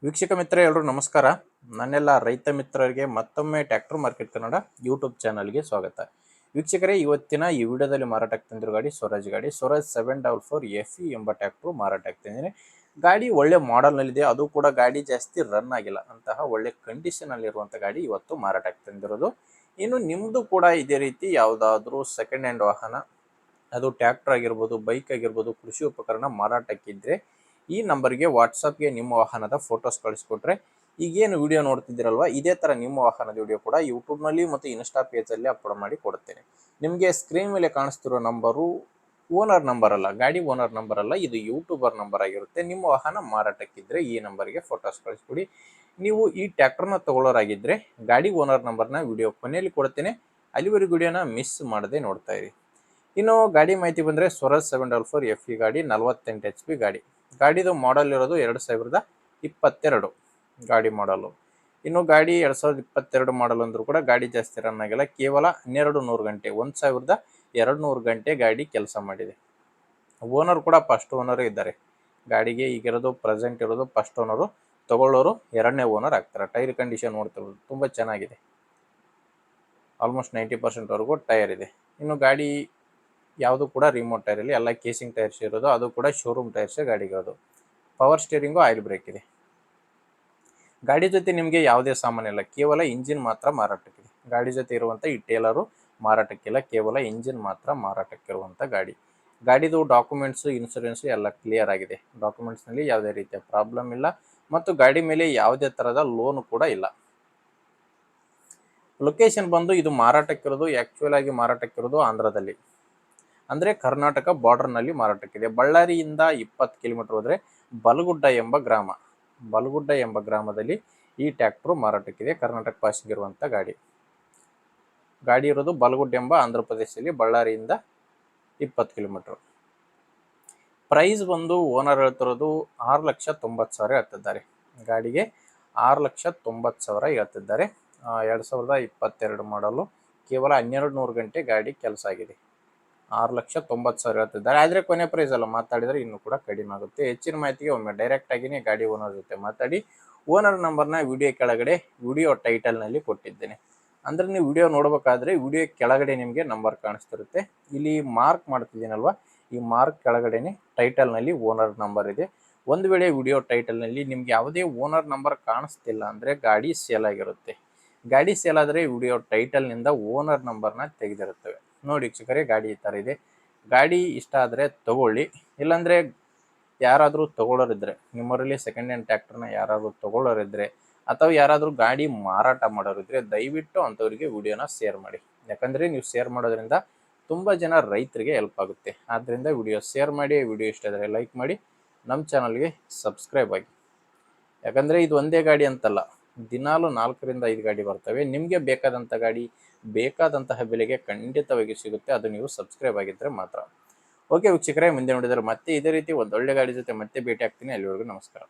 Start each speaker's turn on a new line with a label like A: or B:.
A: ವೀಕ್ಷಕ ಮಿತ್ರ ಎಲ್ಲರೂ ನಮಸ್ಕಾರ. ನನ್ನೆಲ್ಲ ರೈತ ಮಿತ್ರರಿಗೆ ಮತ್ತೊಮ್ಮೆ ಟ್ರ್ಯಾಕ್ಟರ್ ಮಾರ್ಕೆಟ್ ಕನ್ನಡ ಯೂಟ್ಯೂಬ್ ಚಾನಲ್ಗೆ ಸ್ವಾಗತ. ವೀಕ್ಷಕರೇ, ಇವತ್ತಿನ ಈ ವಿಡಿಯೋದಲ್ಲಿ ಮಾರಾಟಕ್ಕೆ ತಂದಿರೋ ಗಾಡಿ ಸ್ವರಾಜ್ 744 FE ಎಂಬ ಟ್ರ್ಯಾಕ್ಟರ್ ಮಾರಾಟಕ್ಕೆ ತಂದಿದ್ದೀನಿ. ಗಾಡಿ ಒಳ್ಳೆ ಮಾಡೆಲ್ನಲ್ಲಿದೆ, ಅದು ಕೂಡ ಗಾಡಿ ಜಾಸ್ತಿ ರನ್ ಆಗಿಲ್ಲ ಅಂತಹ ಒಳ್ಳೆ ಕಂಡೀಷನಲ್ಲಿರುವಂಥ ಗಾಡಿ ಇವತ್ತು ಮಾರಾಟಕ್ಕೆ ತಂದಿರೋದು. ಇನ್ನು ನಿಮ್ಮದು ಕೂಡ ಇದೇ ರೀತಿ ಯಾವುದಾದ್ರೂ ಸೆಕೆಂಡ್ ಹ್ಯಾಂಡ್ ವಾಹನ, ಅದು ಟ್ರ್ಯಾಕ್ಟರ್ ಆಗಿರ್ಬೋದು, ಬೈಕ್ ಆಗಿರ್ಬೋದು, ಕೃಷಿ ಉಪಕರಣ ಮಾರಾಟಕ್ಕಿದ್ರೆ ಈ ನಂಬರ್ಗೆ ವಾಟ್ಸಪ್ಗೆ ನಿಮ್ಮ ವಾಹನದ ಫೋಟೋಸ್ ಕಳಿಸ್ಕೊಟ್ರೆ ಈಗೇನು ವಿಡಿಯೋ ನೋಡ್ತಿದ್ದೀರಲ್ವ, ಇದೇ ಥರ ನಿಮ್ಮ ವಾಹನದ ವಿಡಿಯೋ ಕೂಡ ಯೂಟ್ಯೂಬ್ನಲ್ಲಿ ಮತ್ತು ಇನ್ಸ್ಟಾ ಪೇಜಲ್ಲಿ ಅಪ್ಲೋಡ್ ಮಾಡಿ ಕೊಡ್ತೇನೆ. ನಿಮಗೆ ಸ್ಕ್ರೀನ್ ಮೇಲೆ ಕಾಣಿಸ್ತಿರೋ ನಂಬರು ಓನರ್ ನಂಬರ್ ಅಲ್ಲ, ಗಾಡಿ ಓನರ್ ನಂಬರ್ ಅಲ್ಲ, ಇದು ಯೂಟ್ಯೂಬರ್ ನಂಬರ್ ಆಗಿರುತ್ತೆ. ನಿಮ್ಮ ವಾಹನ ಮಾರಾಟಕ್ಕಿದ್ರೆ ಈ ನಂಬರ್ಗೆ ಫೋಟೋಸ್ ಕಳಿಸ್ಕೊಡಿ. ನೀವು ಈ ಟ್ರ್ಯಾಕ್ಟರ್ನ ತಗೊಳ್ಳೋರಾಗಿದ್ದರೆ ಗಾಡಿ ಓನರ್ ನಂಬರ್ನ ವಿಡಿಯೋ ಕೊನೆಯಲ್ಲಿ ಕೊಡ್ತೇನೆ, ಅಲ್ಲಿವರೆಗೂ ವಿಡಿಯೋನ ಮಿಸ್ ಮಾಡದೆ ನೋಡ್ತಾ ಇರಿ. ಇನ್ನು ಗಾಡಿ ಮಾಹಿತಿ ಬಂದರೆ ಸ್ವರಾಜ್ 744 FE ಗಾಡಿ 48 HP ಗಾಡಿ. ಗಾಡಿದು ಮಾಡೆಲ್ ಇರೋದು 2022 ಗಾಡಿ ಮಾಡಲು. ಇನ್ನು ಗಾಡಿ 2022 ಮಾಡಲ್ ಅಂದರೂ ಕೂಡ ಗಾಡಿ ಜಾಸ್ತಿ ರನ್ ಆಗಿಲ್ಲ, ಕೇವಲ 1200 ಗಂಟೆ, 1200 ಗಂಟೆ ಗಾಡಿ ಕೆಲಸ ಮಾಡಿದೆ. ಓನರ್ ಕೂಡ ಫಸ್ಟ್ ಓನರೇ ಇದ್ದಾರೆ. ಗಾಡಿಗೆ ಈಗಿರೋದು ಪ್ರೆಸೆಂಟ್ ಇರೋದು ಫಸ್ಟ್ ಓನರು, ತಗೊಳ್ಳೋರು ಎರಡನೇ ಓನರ್ ಆಗ್ತಾರೆ. ಟೈರ್ ಕಂಡೀಷನ್ ನೋಡ್ತಿರೋದು ತುಂಬ ಚೆನ್ನಾಗಿದೆ, ಆಲ್ಮೋಸ್ಟ್ 90% ಟೈರ್ ಇದೆ. ಇನ್ನು ಗಾಡಿ ಯಾವುದು ಕೂಡ ರಿಮೋಟ್ ಟೈರ್ ಇಲ್ಲಿ, ಎಲ್ಲ ಕೇಸಿಂಗ್ ಟೈರ್ಸ್ ಇರೋದು, ಅದು ಕೂಡ ಶೋರೂಮ್ ಟೈರ್ಸೇ ಗಾಡಿಗಿರೋದು. ಪವರ್ ಸ್ಟೀರಿಂಗು, ಆಯಿಲ್ ಬ್ರೇಕ್ ಇದೆ. ಗಾಡಿ ಜೊತೆ ನಿಮಗೆ ಯಾವುದೇ ಸಾಮಾನಿಲ್ಲ, ಕೇವಲ ಇಂಜಿನ್ ಮಾತ್ರ ಮಾರಾಟಕ್ಕಿದೆ. ಗಾಡಿ ಜೊತೆ ಇರುವಂಥ ಈ ಟೇಲರು ಮಾರಾಟಕ್ಕಿಲ್ಲ, ಕೇವಲ ಇಂಜಿನ್ ಮಾತ್ರ ಮಾರಾಟಕ್ಕಿರುವಂಥ ಗಾಡಿ. ಗಾಡಿದು ಡಾಕ್ಯುಮೆಂಟ್ಸು, ಇನ್ಶೂರೆನ್ಸು ಎಲ್ಲ ಕ್ಲಿಯರ್ ಆಗಿದೆ. ಡಾಕ್ಯುಮೆಂಟ್ಸ್ನಲ್ಲಿ ಯಾವುದೇ ರೀತಿಯ ಪ್ರಾಬ್ಲಮ್ ಇಲ್ಲ ಮತ್ತು ಗಾಡಿ ಮೇಲೆ ಯಾವುದೇ ಥರದ ಲೋನು ಕೂಡ ಇಲ್ಲ. ಲೊಕೇಶನ್ ಬಂದು ಇದು ಮಾರಾಟಕ್ಕಿರೋದು, ಆ್ಯಕ್ಚುಯಲ್ ಆಗಿ ಮಾರಾಟಕ್ಕಿರೋದು ಆಂಧ್ರದಲ್ಲಿ, ಅಂದರೆ ಕರ್ನಾಟಕ ಬಾರ್ಡರ್ನಲ್ಲಿ ಮಾರಾಟಕ್ಕಿದೆ. ಬಳ್ಳಾರಿಯಿಂದ 20 ಕಿಲೋಮೀಟರ್ ಹೋದರೆ ಬಲಗುಡ್ಡ ಎಂಬ ಗ್ರಾಮದಲ್ಲಿ ಈ ಟ್ರ್ಯಾಕ್ಟ್ರು ಮಾರಾಟಕ್ಕಿದೆ. ಕರ್ನಾಟಕ ಪಾಸಿಂಗ್ ಇರುವಂಥ ಗಾಡಿ ಇರೋದು ಬಲಗುಡ್ಡ ಎಂಬ ಆಂಧ್ರ ಪ್ರದೇಶದಲ್ಲಿ, ಬಳ್ಳಾರಿಯಿಂದ 20 ಕಿಲೋಮೀಟರ್. ಪ್ರೈಸ್ ಬಂದು ಓನರ್ ಹೇಳ್ತಿರೋದು 6,90,000 ಹೇಳ್ತಿದ್ದಾರೆ. ಗಾಡಿಗೆ 6,90,000 ಹೇಳ್ತಿದ್ದಾರೆ. 2022 ಮಾಡಲು, ಕೇವಲ 1200 ಗಂಟೆ ಗಾಡಿ ಕೆಲಸ ಆಗಿದೆ. 6,90,000 ಹೇಳ್ತಿದ್ದಾರೆ. ಆದರೆ ಕೊನೆ ಪ್ರೈಸ್ ಅಲ್ಲ, ಮಾತಾಡಿದರೆ ಇನ್ನೂ ಕೂಡ ಕಡಿಮೆ ಆಗುತ್ತೆ. ಹೆಚ್ಚಿನ ಮಾಹಿತಿಗೆ ಒಮ್ಮೆ ಡೈರೆಕ್ಟ್ ಆಗಿನೇ ಗಾಡಿ ಓನರ್ ಜೊತೆ ಮಾತಾಡಿ. ಓನರ್ ನಂಬರ್ನ ವಿಡಿಯೋ ಕೆಳಗಡೆ ವಿಡಿಯೋ ಟೈಟಲ್ನಲ್ಲಿ ಕೊಟ್ಟಿದ್ದೇನೆ. ಅಂದರೆ ನೀವು ವಿಡಿಯೋ ನೋಡಬೇಕಾದ್ರೆ ವಿಡಿಯೋ ಕೆಳಗಡೆ ನಿಮಗೆ ನಂಬರ್ ಕಾಣಿಸ್ತಿರುತ್ತೆ. ಇಲ್ಲಿ ಮಾರ್ಕ್ ಮಾಡ್ತಿದ್ದೀನಲ್ವ, ಈ ಮಾರ್ಕ್ ಕೆಳಗಡೆನೆ ಟೈಟಲ್ನಲ್ಲಿ ಓನರ್ ನಂಬರ್ ಇದೆ. ಒಂದು ವೇಳೆ ವಿಡಿಯೋ ಟೈಟಲ್ನಲ್ಲಿ ನಿಮ್ಗೆ ಯಾವುದೇ ಓನರ್ ನಂಬರ್ ಕಾಣಿಸ್ತಿಲ್ಲ ಅಂದರೆ ಗಾಡಿ ಸೇಲ್ ಆಗಿರುತ್ತೆ. ಗಾಡಿ ಸೇಲ್ ಆದರೆ ವಿಡಿಯೋ ಟೈಟಲ್ನಿಂದ ಓನರ್ ನಂಬರ್ನ ತೆಗೆದಿರುತ್ತವೆ. ನೋಡಿ ವೀಕ್ಷಕರೇ, ಗಾಡಿ ಈ ಥರ ಇದೆ. ಗಾಡಿ ಇಷ್ಟ ಆದರೆ ತಗೊಳ್ಳಿ, ಇಲ್ಲಾಂದರೆ ಯಾರಾದರೂ ತಗೊಳ್ಳೋರಿದ್ದರೆ, ನಿಮ್ಮವರಲ್ಲಿ ಸೆಕೆಂಡ್ ಹ್ಯಾಂಡ್ ಟ್ರ್ಯಾಕ್ಟರ್ನ ಯಾರಾದರೂ ತಗೊಳ್ಳೋರಿದ್ದರೆ ಅಥವಾ ಯಾರಾದರೂ ಗಾಡಿ ಮಾರಾಟ ಮಾಡೋರಿದ್ದರೆ ದಯವಿಟ್ಟು ಅಂಥವರಿಗೆ ವಿಡಿಯೋನ ಶೇರ್ ಮಾಡಿ. ಯಾಕಂದರೆ ನೀವು ಶೇರ್ ಮಾಡೋದ್ರಿಂದ ತುಂಬ ಜನ ರೈತರಿಗೆ ಹೆಲ್ಪ್ ಆಗುತ್ತೆ. ಆದ್ದರಿಂದ ವಿಡಿಯೋ ಶೇರ್ ಮಾಡಿ. ವಿಡಿಯೋ ಇಷ್ಟ ಆದರೆ ಲೈಕ್ ಮಾಡಿ, ನಮ್ಮ ಚಾನಲ್ಗೆ ಸಬ್ಸ್ಕ್ರೈಬ್ ಆಗಿ. ಯಾಕಂದರೆ ಇದು ಒಂದೇ ಗಾಡಿ ಅಂತಲ್ಲ, ದಿನಾಲು 4ರಿಂದ 5 ಗಾಡಿ ಬರ್ತವೆ. ನಿಮಗೆ ಬೇಕಾದಂಥ ಗಾಡಿ ಬೇಕಾದಂತಹ ಬೆಲೆಗೆ ಖಂಡಿತವಾಗಿ ಸಿಗುತ್ತೆ, ಅದು ನೀವು ಸಬ್ಸ್ಕ್ರೈಬ್ ಆಗಿದ್ದರೆ ಮಾತ್ರ. ಓಕೆ ವೀಕ್ಷಕರೇ, ಮುಂದೆ ನೋಡಿದರೆ ಮತ್ತೆ ಇದೇ ರೀತಿ ಒಂದು ಒಳ್ಳೆ ಗಾಡಿ ಜೊತೆ ಮತ್ತೆ ಭೇಟಿ ಆಗ್ತೀನಿ. ಅಲ್ಲಿವರೆಗೂ ನಮಸ್ಕಾರ.